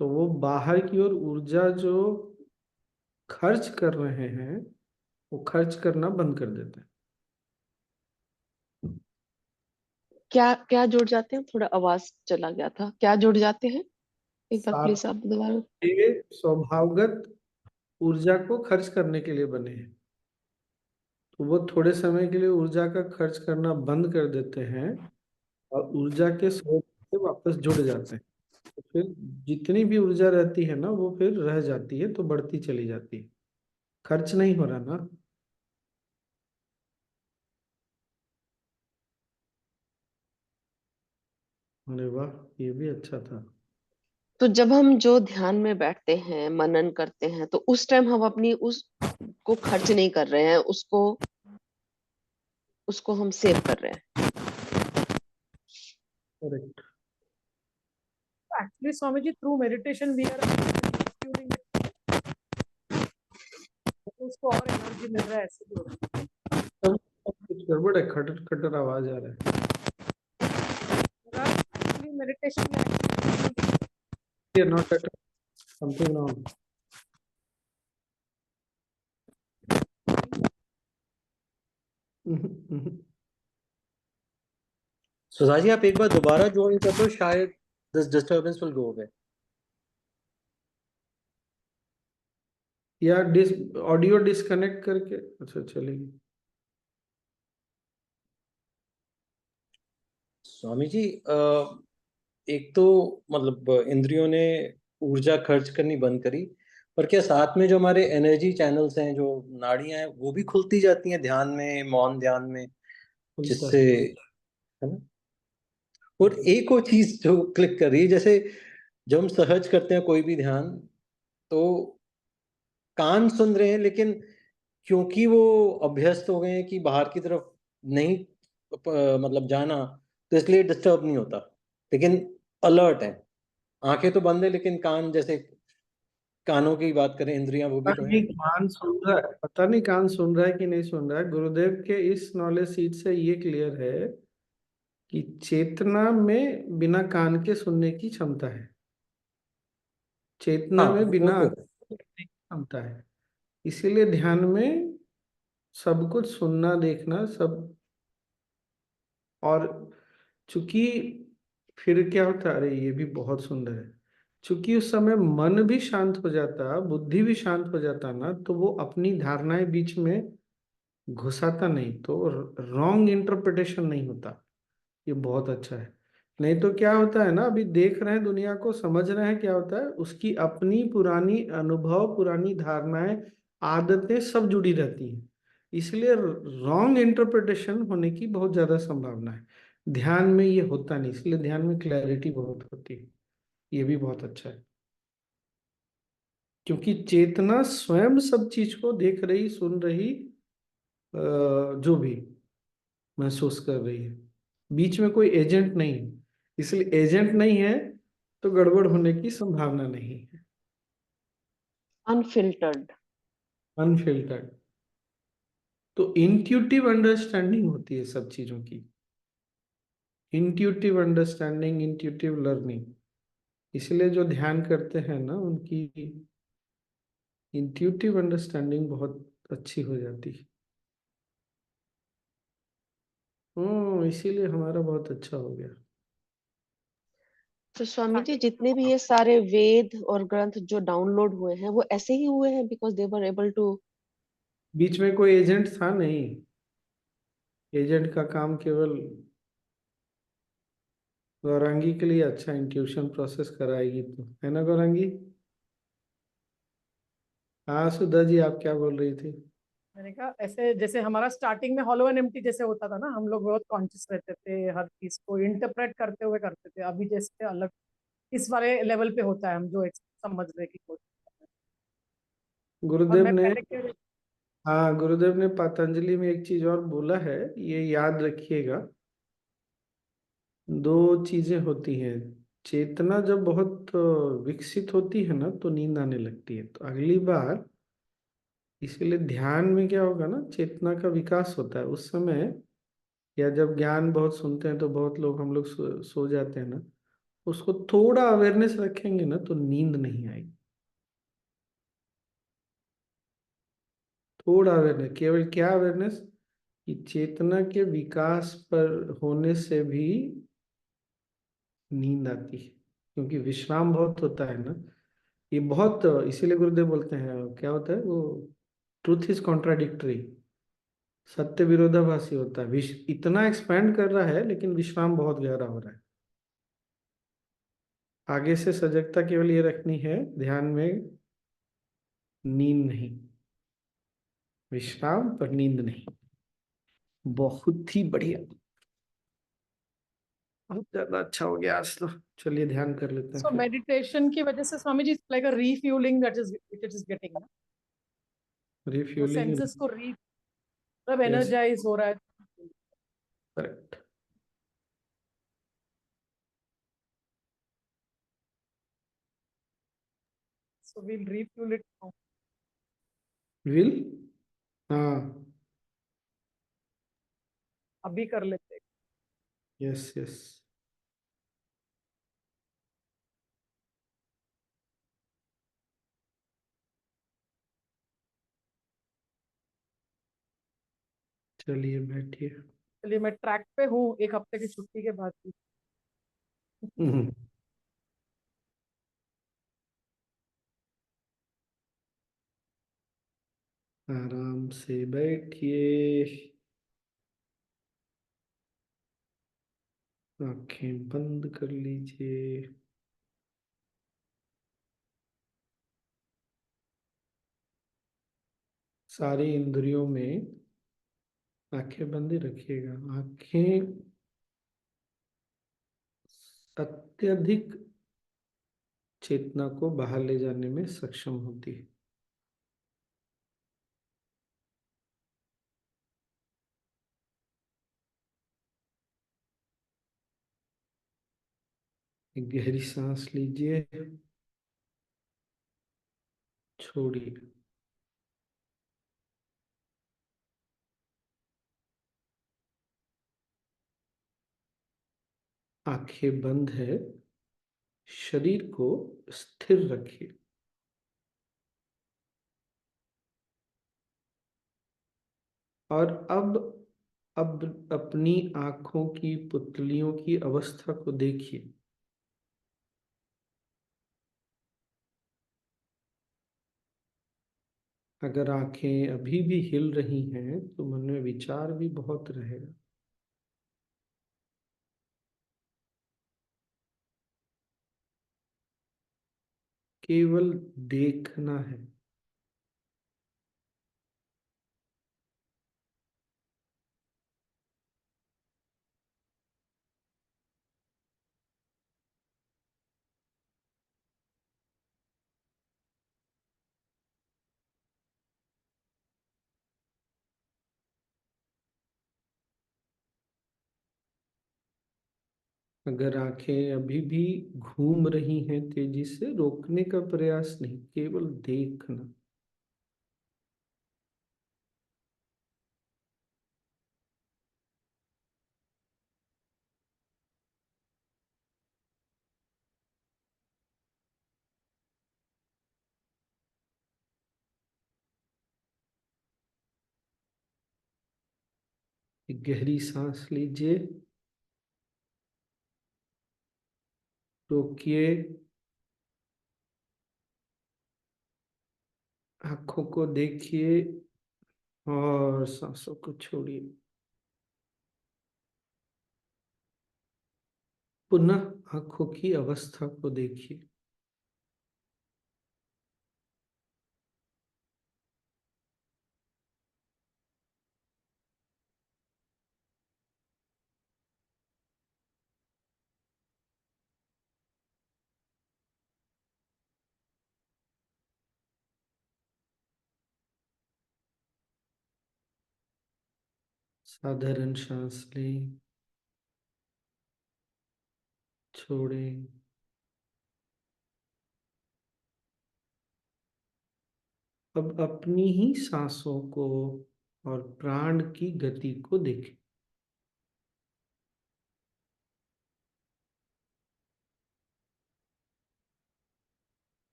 तो वो बाहर की ओर ऊर्जा जो खर्च कर रहे हैं वो खर्च करना बंद कर देते हैं। क्या क्या जुड़ जाते हैं? थोड़ा आवाज चला गया था, क्या जुड़ जाते हैं? एक बार प्लीज आप दोबारा। ये स्वभावगत ऊर्जा को खर्च करने के लिए बने हैं, तो वो थोड़े समय के लिए ऊर्जा का खर्च करना बंद कर देते हैं और ऊर्जा के स्रोत से वापस जुड़ जाते हैं। तो फिर जितनी भी ऊर्जा रहती है ना वो फिर रह जाती है, तो बढ़ती चली जाती है, खर्च नहीं हो रहा ना। अरे वाह, ये भी अच्छा था। तो जब हम जो ध्यान में बैठते हैं, मनन करते हैं, तो उस टाइम हम अपनी उस को खर्च नहीं कर रहे हैं, उसको उसको हम सेव कर रहे हैं। Correct. Actually, Swamiji, through meditation, we are tuning it. तो उसको और एनर्जी मिल रहा है, ऐसे भी होता है। सब कुछ गड़बड़ है, खटर खटर आवाज आ रहा है। Actually, meditation में ये not at something wrong. Sudha ji आप एक बार दोबारा ज्वाइन कर दो, शायद this disturbance will go away. या ऑडियो डिस्कनेक्ट करके, अच्छा चलेगी। स्वामी जी एक तो मतलब इंद्रियों ने ऊर्जा खर्च करनी बंद करी, पर क्या साथ में जो हमारे एनर्जी चैनल्स हैं, जो नाड़ियां हैं, वो भी खुलती जाती हैं ध्यान में, मौन ध्यान में, खुलता जिससे, है। है ना? और एक और चीज जो क्लिक कर रही है, जैसे जब हम सहज करते हैं कोई भी ध्यान, तो कान सुन रहे हैं, लेकिन क्योंकि वो अभ्यस्त हो गए हैं कि बाहर की तरफ नहीं मतलब जाना, तो इसलिए डिस्टर्ब नहीं होता, लेकिन अलर्ट है। आंखें तो बंद है, लेकिन कान, जैसे कानों की बात करें, इंद्रियां वो भी तो पता है। नहीं कान सुन रहा है, पता नहीं कान सुन रहा है कि नहीं सुन रहा है। गुरुदेव के इस नॉलेज सीट से ये क्लियर है कि चेतना में बिना कान के सुनने की क्षमता है, चेतना हाँ में वो बिना तो आंख है। के देखने की क्षमता है। इसीलिए ध्यान में सब कुछ सुनना देखना सब। और चूंकि फिर क्या होता है, अरे ये भी बहुत सुंदर है, चूंकि उस समय मन भी शांत हो जाता, बुद्धि भी शांत हो जाता ना, तो वो अपनी धारणाएं बीच में घुसाता नहीं, तो रॉन्ग इंटरप्रिटेशन नहीं होता। ये बहुत अच्छा है। नहीं तो क्या होता है ना, अभी देख रहे हैं दुनिया को, समझ रहे हैं, क्या होता है उसकी अपनी पुरानी अनुभव, पुरानी धारणाएं, आदतें सब जुड़ी रहती हैं। इसलिए रॉन्ग इंटरप्रिटेशन होने की बहुत ज्यादा संभावना है। ध्यान में ये होता नहीं, इसलिए ध्यान में क्लैरिटी बहुत होती है। ये भी बहुत अच्छा है, क्योंकि चेतना स्वयं सब चीज को देख रही, सुन रही, जो भी महसूस कर रही है। बीच में कोई एजेंट नहीं है, इसलिए एजेंट नहीं है तो गड़बड़ होने की संभावना नहीं है। अनफिल्टर्ड। अनफिल्टर्ड। तो इंट्यूटिव अंडरस्टैंडिंग होती है सब चीजों की, इंट्यूटिव अंडरस्टैंडिंग, इंट्यूटिव लर्निंग। इसलिए जो ध्यान करते हैं ना उनकी इंट्यूटिव अंडरस्टैंडिंग बहुत अच्छी हो जाती है। इसीलिए हमारा बहुत अच्छा हो गया। तो स्वामी जी, जितने भी ये सारे वेद और ग्रंथ जो डाउनलोड हुए हैं, वो ऐसे ही हुए हैं because they were able to. बीच में कोई एजेंट था नहीं, एजेंट का काम केवल गौरांगी के लिए अच्छा इंट्यूशन प्रोसेस कराएगी, तो है ना गौरांगी? हाँ सुधा जी, आप क्या बोल रही थी? मैंने कहा ऐसे, जैसे हमारा स्टार्टिंग में हॉलो एंड एम्प्टी जैसे होता था ना, हम लोग बहुत कॉन्शियस रहते थे, हर चीज को इंटरप्रेट करते हुए करते थे। अभी जैसे अलग इस वाले लेवल पे होता है, हम जो समझने की कोशिश कर रहे हैं। और गुरुदेव मैं ने, पहले कह रही हाँ गुरुदेव ने पतंजलि में एक चीज और बोला है, ये याद रखिएगा। दो चीजें होती हैं, चेतना जब बहुत विकसित होती है ना तो नींद आने लगती है, तो अगली बार, इसीलिए ध्यान में क्या होगा ना, चेतना का विकास होता है उस समय, या जब ज्ञान बहुत सुनते हैं तो बहुत लोग, हम लोग सो जाते हैं ना, उसको थोड़ा अवेयरनेस रखेंगे ना तो नींद नहीं आएगी। थोड़ा अवेयरनेस, केवल क्या अवेयरनेस कि चेतना के विकास पर होने से भी नींद आती है, क्योंकि विश्राम बहुत होता है ना। ये बहुत, इसीलिए गुरुदेव बोलते हैं क्या होता है वो, ट्रूथ इज कॉन्ट्राडिक्टरी, सत्य विरोधाभासी होता है। इतना एक्सपैंड कर रहा है लेकिन विश्राम बहुत गहरा हो रहा है। आगे से सजगता केवल ये रखनी है ध्यान में, नींद नहीं, विश्राम पर नींद नहीं। बहुत ही बढ़िया, बहुत ज्यादा अच्छा हो गया आज तो। चलिए ध्यान कर लेते हैं सो फिर। मेडिटेशन की वजह से Swami ji like a refuelling that is it is getting ना, वो रिफ्यूलिंग। सेंसेस को री मतलब यस, एनर्जाइज हो रहा है। Correct. So we'll refuel it now. Will, हाँ, अभी कर लेते हैं। Yes yes. चलिए बैठिए। चलिए मैं ट्रैक पे हूँ एक हफ्ते की छुट्टी के बाद भी। हम्म, आराम से बैठिए, आंखें बंद कर लीजिए। सारी इंद्रियों में आंखें बंद ही रखिएगा। आंखें अत्यधिक चेतना को बाहर ले जाने में सक्षम होती है। एक गहरी सांस लीजिए, छोड़िए। आंखें बंद है, शरीर को स्थिर रखिए। और अब अपनी आंखों की पुतलियों की अवस्था को देखिए। अगर आंखें अभी भी हिल रही हैं तो मन में विचार भी बहुत रहेगा। केवल देखना है। अगर आंखें अभी भी घूम रही हैं तेजी से, रोकने का प्रयास नहीं, केवल देखना। एक गहरी सांस लीजिए, रोकिए, आंखों को देखिए और सांसों को छोड़िए। पुनः आंखों की अवस्था को देखिए। साधारण सांस लें, छोड़ें। अब अपनी ही सांसों को और प्राण की गति को देखें।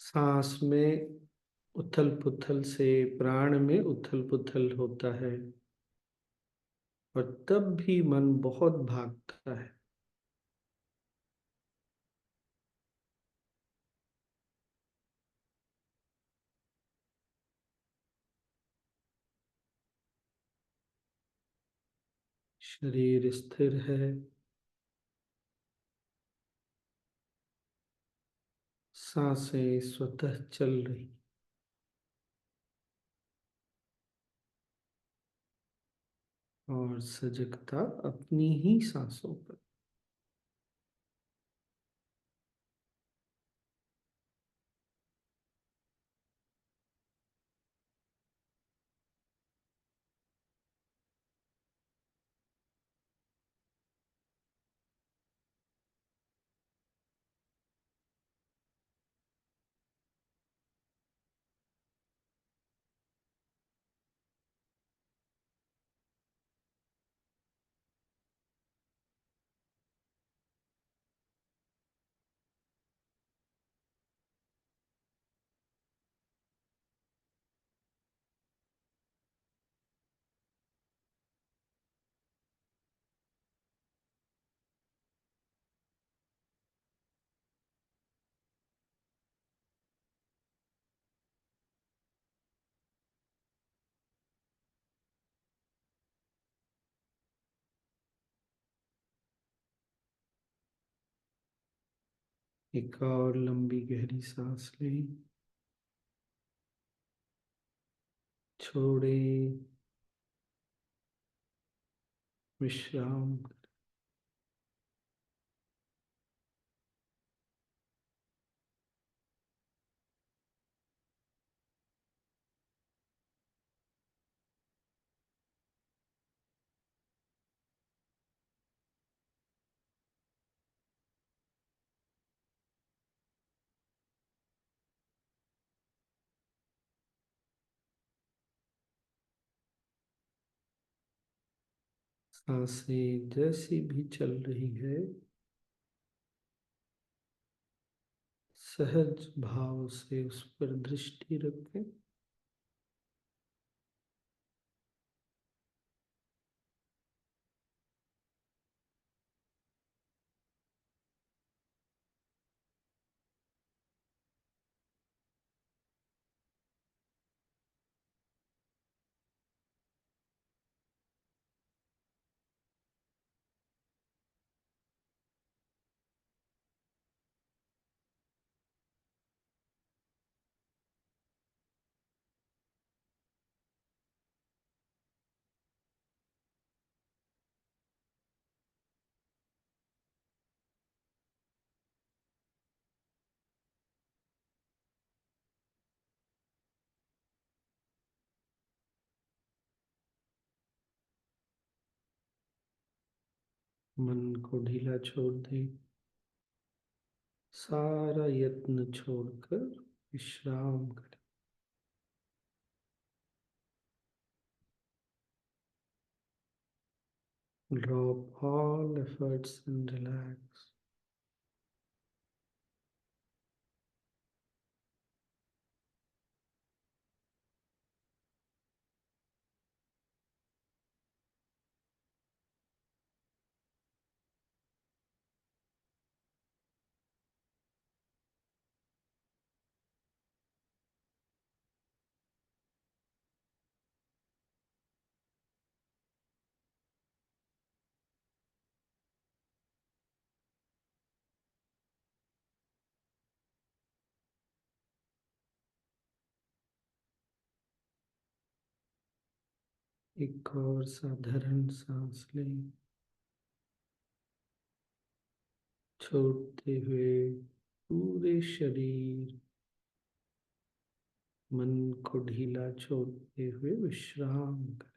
सांस में उथल पुथल से प्राण में उथल पुथल होता है और तब भी मन बहुत भागता है। शरीर स्थिर है, सांसें स्वतः चल रही और सजगता अपनी ही सांसों पर। एक और लंबी गहरी सांस लें, छोड़ें, विश्राम। सांसें जैसी भी चल रही है, सहज भाव से उस पर दृष्टि रखें। मन को ढीला छोड़ दें, सारा यत्न छोड़कर विश्राम करें। Drop all efforts and relax. एक और साधारण सांस लें, छोड़ते हुए पूरे शरीर, मन को ढीला छोड़ते हुए विश्राम करें।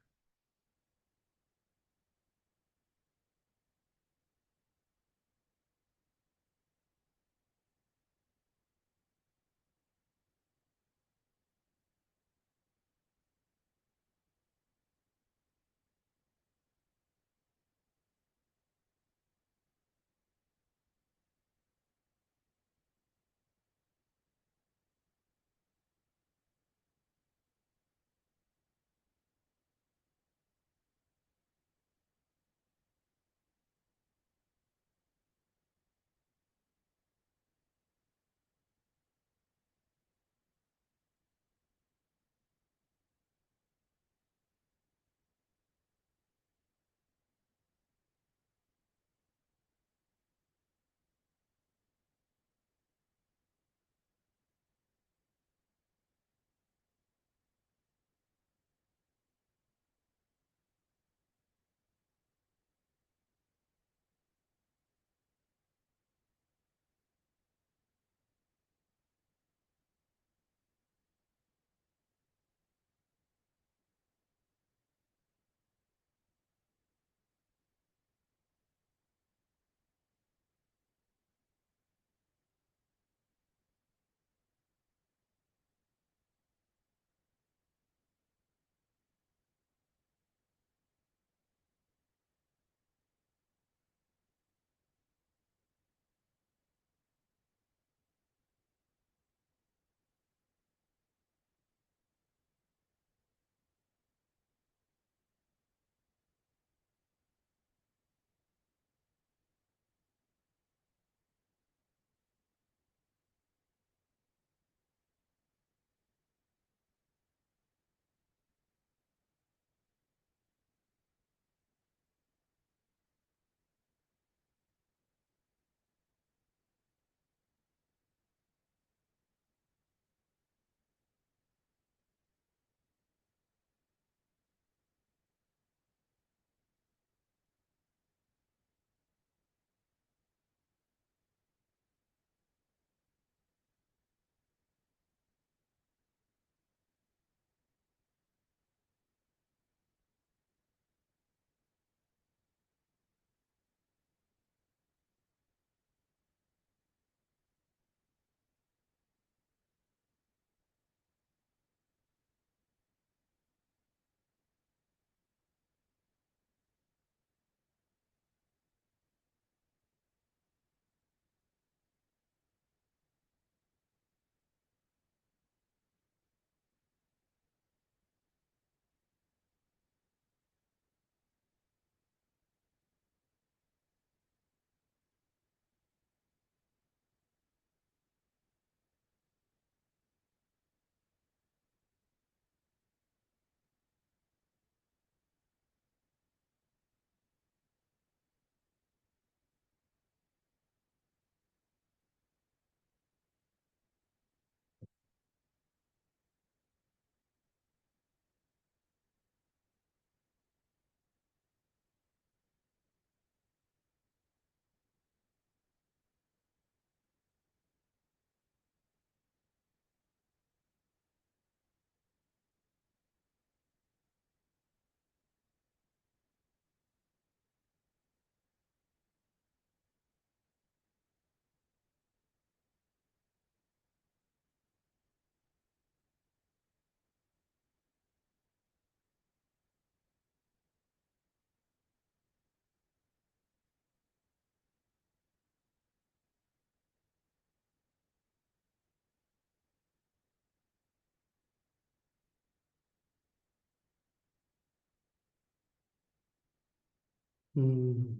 हम्म,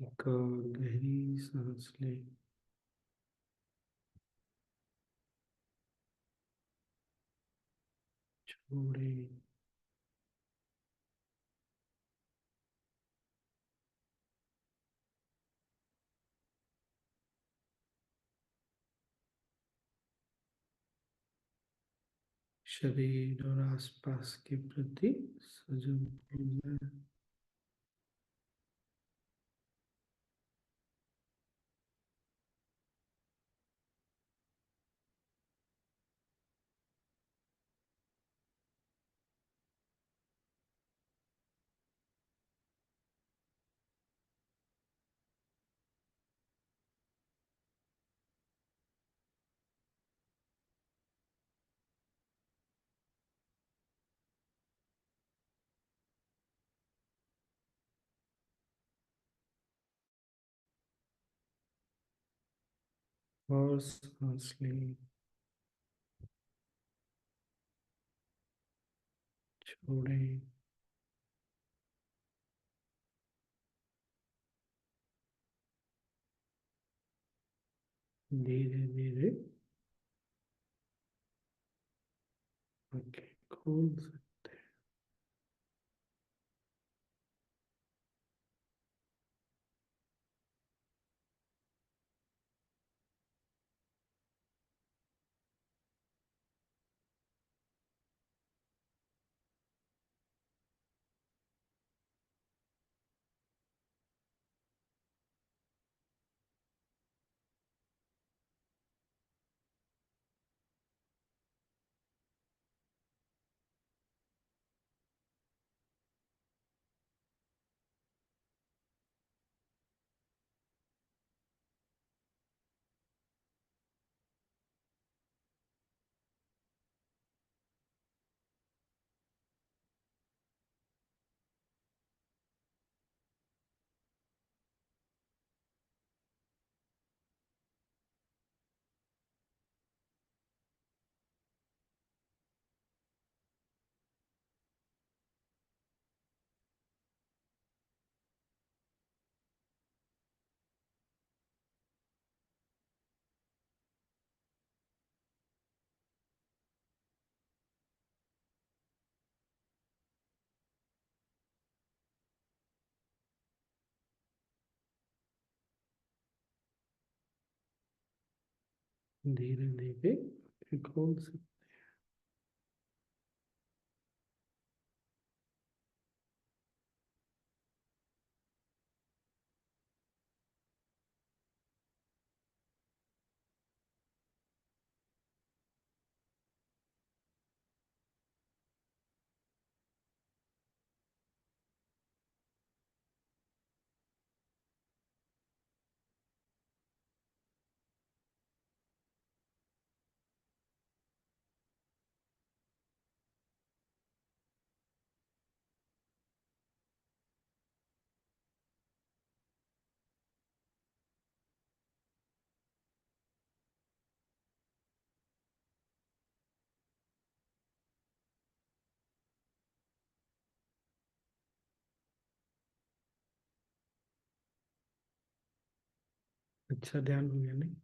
एक गहरी सांस ले, छोड़े, शरीर और आसपास के प्रति सजग होना। और सांस ले, छोड़े, धीरे धीरे आंखें खोल सकते हैं। धीरे धीरे आंखें खोल सकते हैं। अच्छा ध्यान हो गया नहीं?